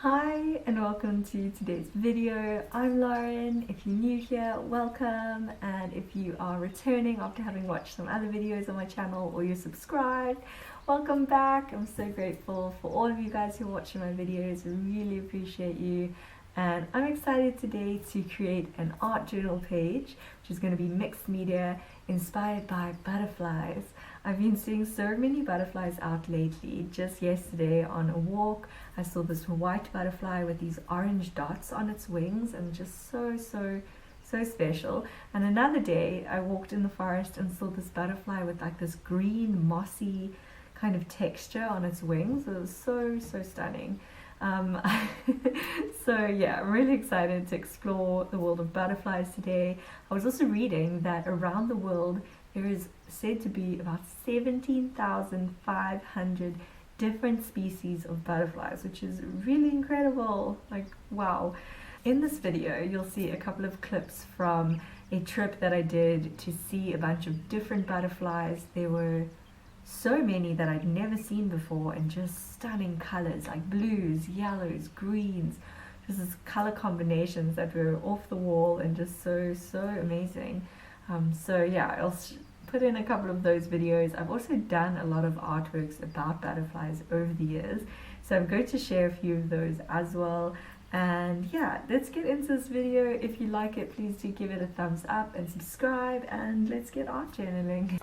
Hi and welcome to today's video. I'm Lauren. If you're new here, welcome, and if you are returning after having watched some other videos on my channel or you're subscribed, welcome back. I'm so grateful for all of you guys who are watching my videos. I really appreciate you, and I'm excited today to create an art journal page which is going to be mixed media inspired by butterflies. I've been seeing so many butterflies out lately. Just yesterday on a walk I saw this white butterfly with these orange dots on its wings, and just so special. And another day I walked in the forest and saw this butterfly with like this green mossy kind of texture on its wings. It was so stunning. So yeah, I'm really excited to explore the world of butterflies today. I was also reading that around the world there is said to be about 17,500 different species of butterflies, which is really incredible. Like, wow. In this video you'll see a couple of clips from a trip that I did to see a bunch of different butterflies. There were so many that I'd never seen before, and just stunning colors like blues, yellows, greens, just this color combinations that were off the wall and just so amazing. So yeah, I'll put in a couple of those videos. I've also done a lot of artworks about butterflies over the years, so I'm going to share a few of those as well. And yeah, let's get into this video. If you like it, please do give it a thumbs up and subscribe, and let's get art journaling.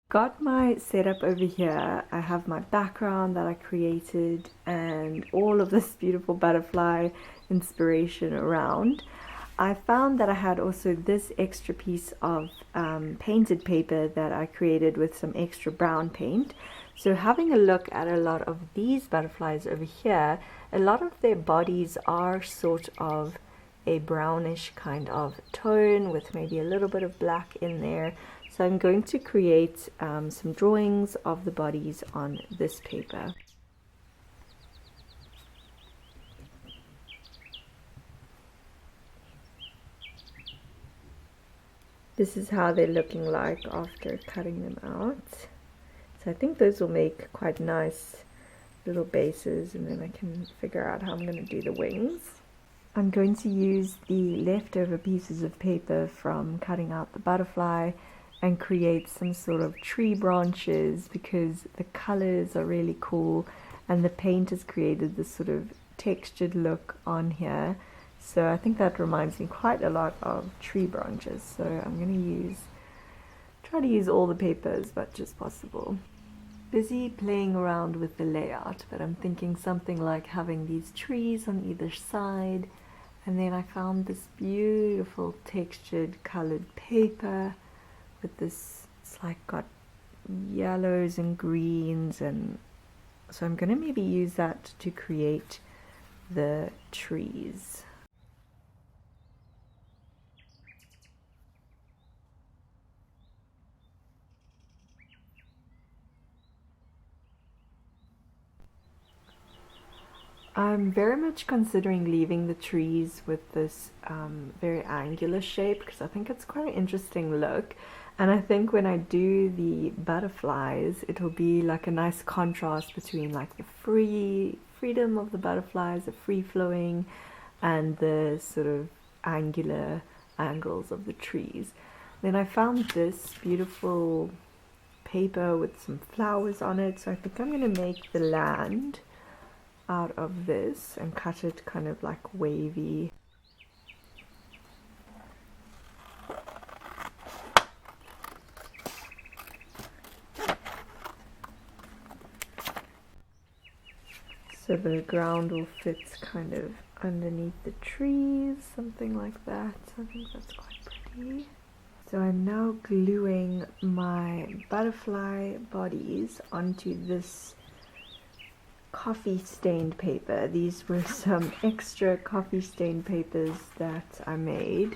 Got my setup over here. I have my background that I created and all of this beautiful butterfly inspiration around. I found that I had also this extra piece of painted paper that I created with some extra brown paint. So having a look at a lot of these butterflies over here, a lot of their bodies are sort of a brownish kind of tone with maybe a little bit of black in there. So I'm going to create some drawings of the bodies on this paper. This is how they're looking like after cutting them out. So I think those will make quite nice little bases, and then I can figure out how I'm going to do the wings. I'm going to use the leftover pieces of paper from cutting out the butterfly and create some sort of tree branches because the colors are really cool and the paint has created this sort of textured look on here. So I think that reminds me quite a lot of tree branches. So I'm going to try to use all the paper as much as possible. Busy playing around with the layout, but I'm thinking something like having these trees on either side, and then I found this beautiful textured colored paper with this, it's like got yellows and greens, and so I'm going to maybe use that to create the trees. I'm very much considering leaving the trees with this very angular shape because I think it's quite an interesting look, and I think when I do the butterflies it'll be like a nice contrast between like the freedom of the butterflies, the free flowing, and the sort of angular angles of the trees. Then I found this beautiful paper with some flowers on it, so I think I'm going to make the land out of this and cut it kind of like wavy. So the ground will fit kind of underneath the trees, something like that. I think that's quite pretty. So I'm now gluing my butterfly bodies onto this coffee stained paper. These were some extra coffee stained papers that I made,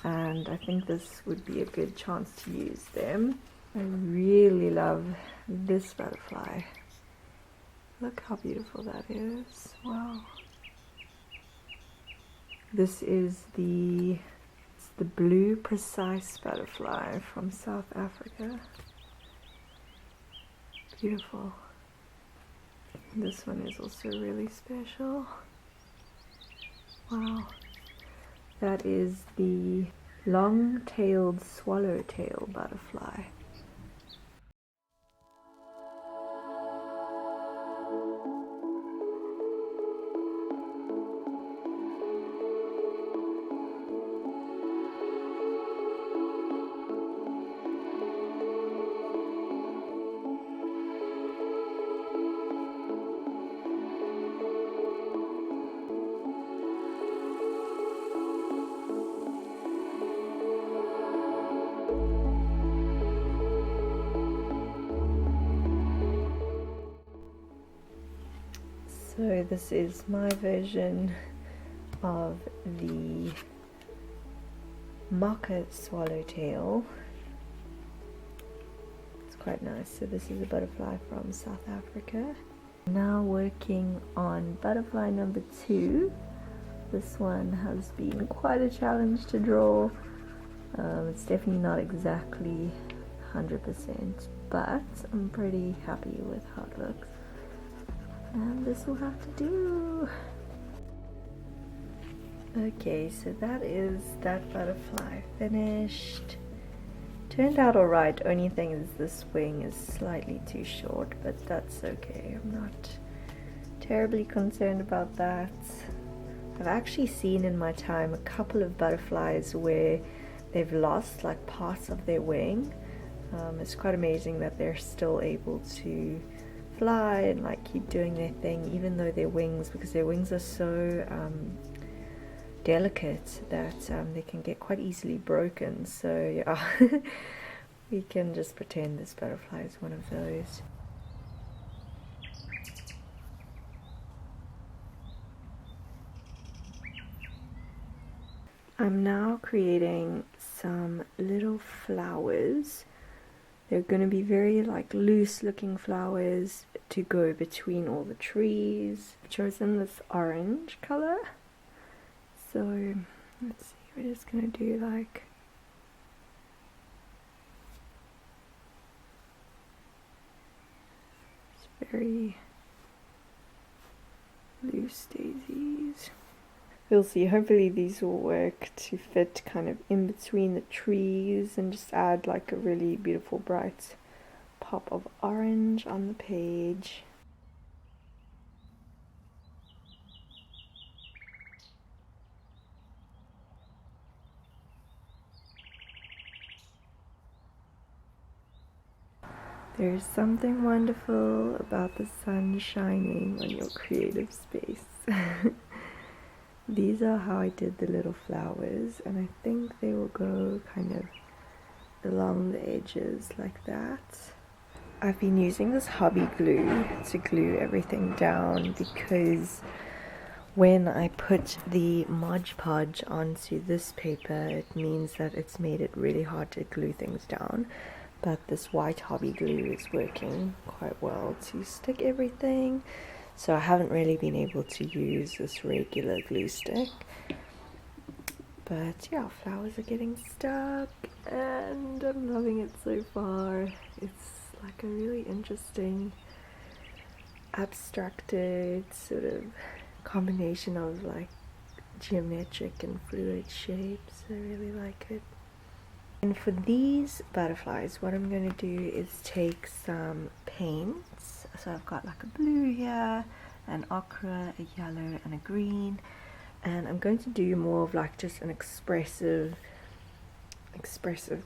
and I think this would be a good chance to use them. I really love this butterfly. Look how beautiful that is. Wow. This is the blue precise butterfly from South Africa. Beautiful. This one is also really special. Wow. That is the long-tailed swallowtail butterfly. So this is my version of the mocha swallowtail. It's quite nice. So this is a butterfly from South Africa. Now working on butterfly number 2. This one has been quite a challenge to draw. It's definitely not exactly 100%, but I'm pretty happy with how it looks. And this will have to do. Okay, so that is that butterfly finished. Turned out alright. Only thing is this wing is slightly too short, but that's okay. I'm not terribly concerned about that. I've actually seen in my time a couple of butterflies where they've lost like parts of their wing. It's quite amazing that they're still able to fly and like keep doing their thing even though their wings, because their wings are so delicate that they can get quite easily broken. So yeah, we can just pretend this butterfly is one of those. I'm now creating some little flowers. They're going to be very like loose looking flowers to go between all the trees. I've chosen this orange color. So let's see, we're just going to do like very loose daisies. we'll see. Hopefully these will work to fit kind of in between the trees and just add like a really beautiful bright pop of orange on the page. There's something wonderful about the sun shining on your creative space. These are how I did the little flowers, and I think they will go kind of along the edges like that. I've been using this hobby glue to glue everything down because when I put the Mod Podge onto this paper, it means that it's made it really hard to glue things down. But this white hobby glue is working quite well to stick everything. So I haven't really been able to use this regular glue stick. But yeah, flowers are getting stuck and I'm loving it so far. It's like a really interesting abstracted sort of combination of like geometric and fluid shapes. I really like it. And for these butterflies, what I'm going to do is take some paints. So I've got like a blue here, an ochre, a yellow and a green. And I'm going to do more of like just an expressive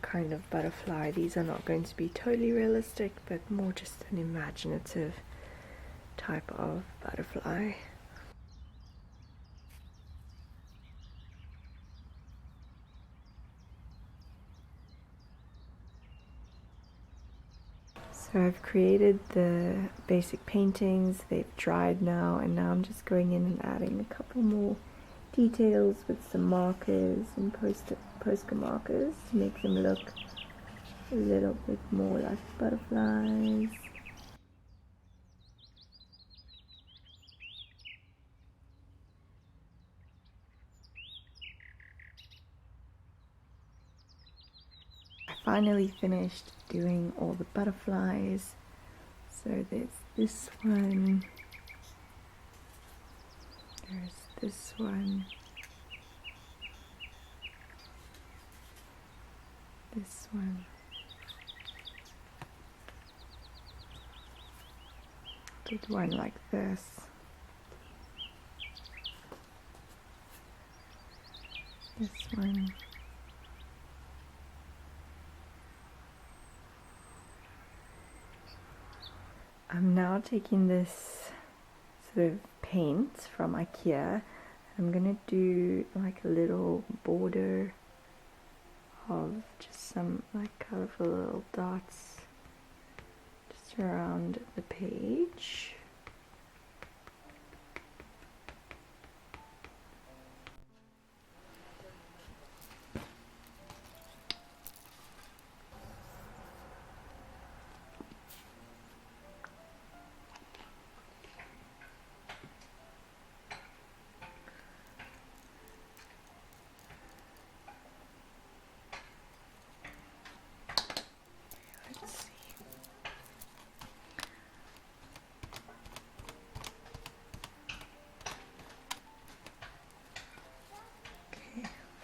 kind of butterfly. These are not going to be totally realistic, but more just an imaginative type of butterfly. So I've created the basic paintings, they've dried now, and now I'm just going in and adding a couple more details with some markers and Posca markers to make them look a little bit more like butterflies. I finally finished doing all the butterflies. So there's this one, there's this one, this one, did one like this, this one, I'm now taking this sort of paint from IKEA. I'm gonna do like a little border of just some like colorful little dots just around the page.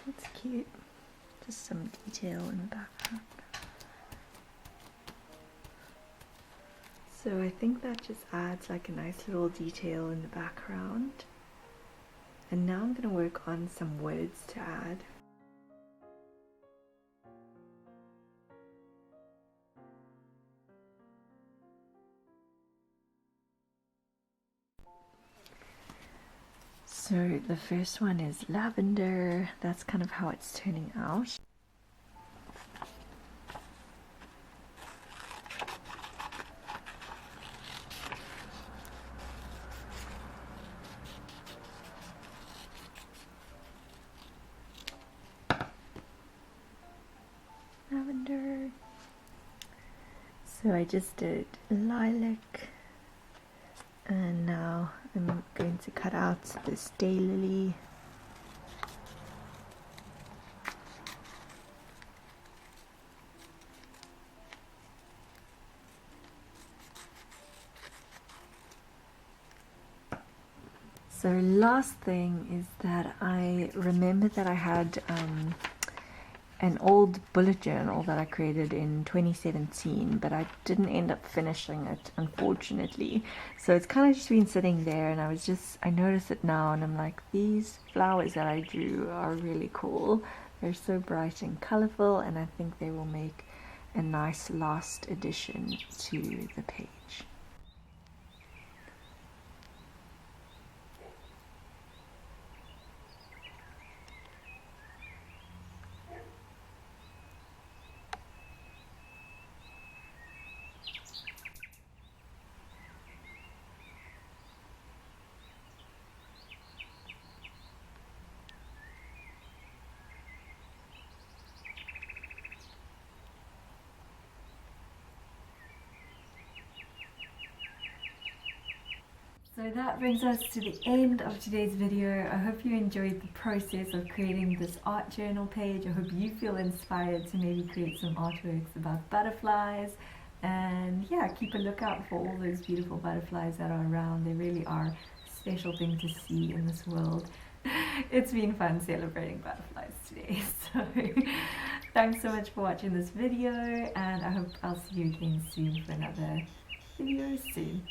That's cute. Just some detail in the background. So I think that just adds like a nice little detail in the background. And now I'm going to work on some words to add. So the first one is lavender. That's kind of how it's turning out. Lavender. So I just did lilac. And now I'm going to cut out this daylily. So last thing is that I remember that I had an old bullet journal that I created in 2017, but I didn't end up finishing it, unfortunately. So it's kind of just been sitting there, and I noticed it now, and I'm like, these flowers that I drew are really cool. They're so bright and colorful, and I think they will make a nice last addition to the page. So that brings us to the end of today's video. I hope you enjoyed the process of creating this art journal page. I hope you feel inspired to maybe create some artworks about butterflies. And yeah, keep a lookout for all those beautiful butterflies that are around. They really are a special thing to see in this world. It's been fun celebrating butterflies today. So thanks so much for watching this video, and I hope I'll see you again soon for another video soon.